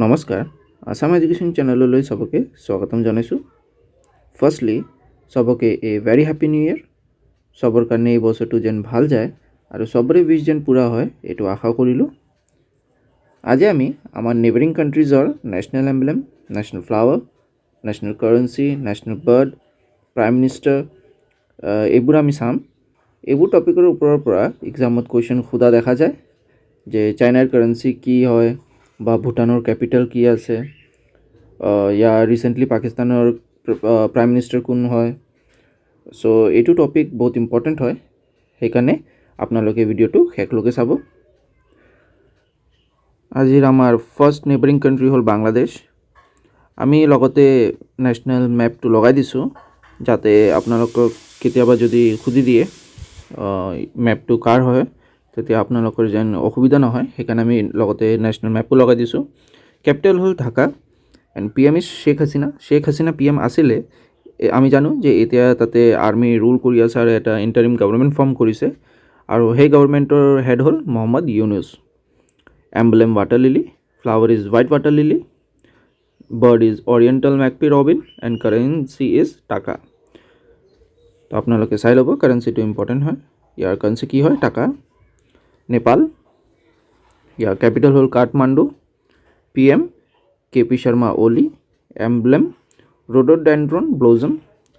নমস্কাৰ আসাম এডুকেশ্যন চেনেললৈ সবকে স্বাগতম জনাইছোঁ। ফাৰ্ষ্টলি সবকে এ ভেৰি হেপী নিউ ইয়েৰ। সবৰ কাৰণে এই বছৰটো যেন ভাল যায় আৰু সবৰে উইশ যেন পূৰা হয় এইটো আশা কৰিলোঁ। আজি আমি আমাৰ নেইবাৰিং কাণ্ট্ৰিজৰ national emblem, national flower, national currency, national bird, prime minister এইবোৰ আমি চাম। এইবোৰ টপিকৰ ওপৰৰ পৰা এক্সামত কুৱেশ্যন সোধা দেখা যায় যে চাইনাৰ কাৰেঞ্চি কি হয় বা ভূটানৰ কেপিটেল কি আছে, ইয়াৰ ৰিচেণ্টলি পাকিস্তানৰ প্ৰাইম মিনিষ্টাৰ কোন হয়। চ' এইটো টপিক বহুত ইম্পৰ্টেণ্ট হয়, সেইকাৰণে আপোনালোকে ভিডিঅ'টো শেষলৈকে চাব। আজিৰ আমাৰ ফাৰ্ষ্ট নেইবাৰিং কাণ্ট্ৰি হ'ল বাংলাদেশ। আমি লগতে নেশ্যনেল মেপটো লগাই দিছোঁ যাতে আপোনালোকক কেতিয়াবা যদি সুধি দিয়ে মেপটো কাৰ হয় তেতিয়া আপোনালোকৰ যেন অসুবিধা নহয়, সেইকাৰণে আমি লগতে নেশ্যনেল মেপো লগাই দিছোঁ। কেপিটেল হ'ল Dhaka and P M is Sheikh Hasina. Sheikh Hasina P M আছিলে, আমি জানো যে এতিয়া তাতে আৰ্মি ৰুল কৰি আছে আৰু এটা ইণ্টাৰিম গভৰ্ণমেণ্ট ফৰ্ম কৰিছে আৰু সেই গভৰ্ণমেণ্টৰ হেড হ'ল Mohammad Yunus. Emblem water lily, flower is white water lily, bird is oriental magpie robin and currency is taka. তো আপোনালোকে চাই ল'ব, কাৰেঞ্চিটো ইম্পৰ্টেণ্ট হয়। ইয়াৰ কাৰেঞ্চি কি হয়? টাকা। নেপাল, ইয়াৰ কেপিটেল হ'ল Kathmandu. P M K P Sharma Oli. Emblem rhododendron blossom,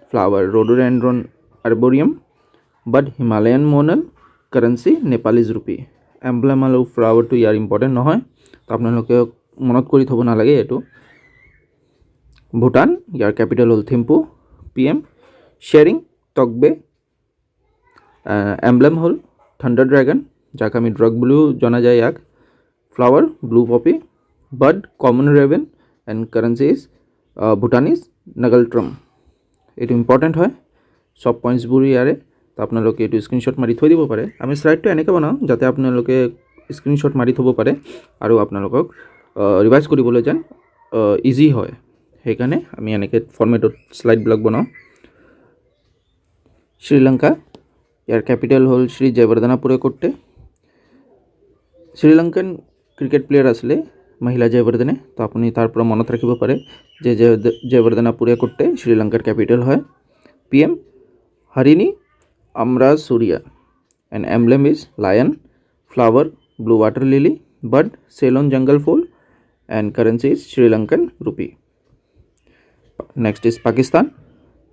flower rhododendron arboreum, bird Himalayan monal, currency Nepalese rupee. Emblem আৰু ফ্লাৱাৰটো ইয়াৰ ইম্পৰ্টেণ্ট নহয়, তো আপোনালোকে মনত কৰি থ'ব নালাগে এইটো। ভূটান, ইয়াৰ কেপিটেল হ'ল থিম্পু। P M শ্বেৰিং টকবে। এম্বলেম হ'ল থাণ্ডাৰ ড্ৰেগন, যাক আমি ড্ৰাগ বুলিও জনা যায় ইয়াক। Flower blue Popi, bird common Raven and currency is ভূটানিজ নাগালট্ৰম। এইটো ইম্পৰ্টেণ্ট হয়, চব পইণ্টছবোৰ ইয়াৰে। তো আপোনালোকে এইটো স্ক্ৰীনশ্বট মাৰি থৈ দিব পাৰে। আমি শ্লাইডটো এনেকৈ বনাওঁ যাতে আপোনালোকে স্ক্ৰীনশ্বট মাৰি থ'ব পাৰে আৰু আপোনালোকক ৰিভাইজ কৰিবলৈ যেন ইজি হয়, সেইকাৰণে আমি এনেকৈ ফৰ্মেটত শ্লাইডবিলাক বনাওঁ। শ্ৰীলংকা, ইয়াৰ কেপিটেল হ'ল শ্ৰী জয়ৱৰ্ধনাপুৰে কোট্টে। শ্ৰীলংকান ক্ৰিকেট প্লেয়াৰ আছিলে মহিলা জয়ৱৰ্ধনে, তো আপুনি তাৰ পৰা মনত ৰাখিব পাৰে যে জয়ৱৰ্ধনাপুৰে কোট্টে শ্ৰীলংকাৰ কেপিটেল হয়। P M Harini Amarasuriya and emblem is lion. Flower blue water lily, bird Ceylon jungle fowl and currency is Sri Lankan rupee. Next is Pakistan,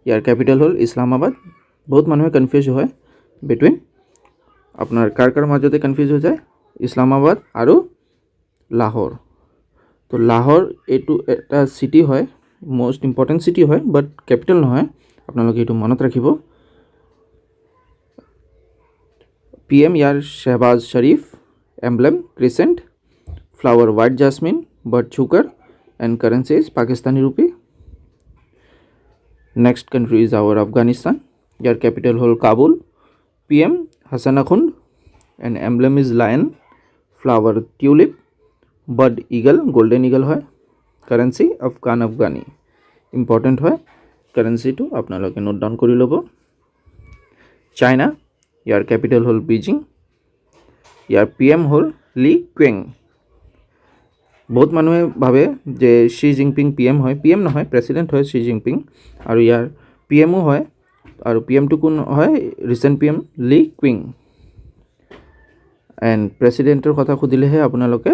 ইয়াৰ কেপিটেল হ'ল ইছলামাবাদ। বহুত মানুহে কনফিউজ হয় বিটুইন, আপোনাৰ কাৰ মাজতে কনফিউজ হৈ যায়, ইছলামাবাদ আৰু লাহোৰ। তো লাহোৰ এইটো এটা চিটি হয়, মষ্ট ইম্পৰ্টেণ্ট চিটি হয়, বাট কেপিটেল নহয়, আপোনালোকে এইটো মনত ৰাখিব। পি এম ইয়াৰ Shehbaz Sharif. Emblem crescent, flower white jasmine, bird chukar and currency is Pakistani rupee. Next country is our Afghanistan, ইয়াৰ কেপিটেল হ'ল Kabul. P M Hasan Akhund and emblem is lion. Flower tulip, bird eagle, golden eagle হয়। Currency afghani. Important হয়, কাৰেঞ্চিটো আপোনালোকে note down কৰি ল'ব। China, ইয়াৰ capital হ'ল বেইজিং। ইয়াৰ পি এম হ'ল লি কুৱেং। বহুত মানুহে ভাবে যে শ্বি জিনপিং পি এম হয়, পি এম নহয়, প্ৰেছিডেণ্ট হয় শ্বি জিনপিং, আৰু ইয়াৰ পি এমো হয়। আৰু পি এমটো কোন হয়? ৰিচেণ্ট পি এম লি কুৱেং। এণ্ড প্ৰেছিডেণ্টৰ কথা সুধিলেহে আপোনালোকে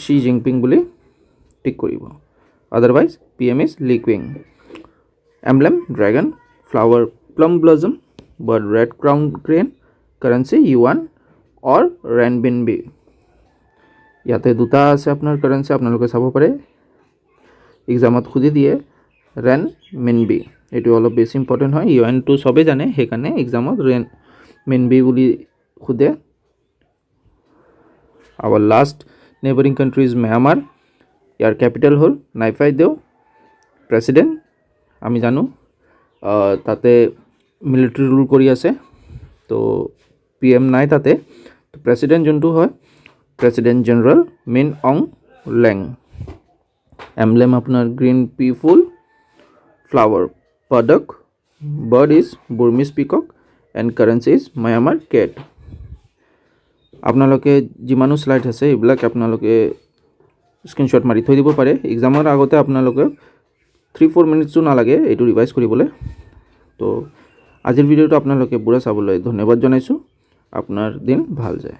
শ্বি জিনপিং বুলি টিক কৰিব, otherwise P M is Li কুৱেং। Emblem dragon, flower plum blossom, bird red crown crane, currency yuan or renminbi. ইয়াতে দুটা আছে আপোনাৰ কাৰেঞ্চি, আপোনালোকে চাব পাৰে, এক্সামত সুধি দিয়ে ৰেনমিনবি, এইটো অলপ বেছি ইম্পৰ্টেণ্ট হয়। ইউএনটো চবেই জানে, সেইকাৰণে এক্সামত ৰেনমিনবি বুলি সোধে। Our last neighbouring country is Myanmar, ইয়াৰ কেপিটেল হ'ল নাইফাইদেউ। প্ৰেছিডেণ্ট আমি জানো তাতে মিলিটাৰী ৰুল কৰি আছে, তো পি এম নাই তাতে। তো প্ৰেছিডেণ্ট যোনটো হয়, প্ৰেছিডেণ্ট জেনেৰেল মিন অং লেং। এম্বলেম আপোনাৰ green peafowl, flower padauk, bird is Burmese peacock and currency is Myanmar kyat. আপোনালোকে যিমানো শ্লাইড আছে এইবিলাক আপোনালোকে স্ক্ৰীনশ্বট মাৰি থৈ দিব পাৰে। এক্সামৰ আগতে আপোনালোকে 3-4 মিনিটছো নালাগে এইটো ৰিভাইজ কৰিবলৈ। তো আজিৰ ভিডিঅ'টো আপোনালোকে পুৰা চাবলৈ ধন্যবাদ জনাইছোঁ। আপোনাৰ দিন ভাল যায়।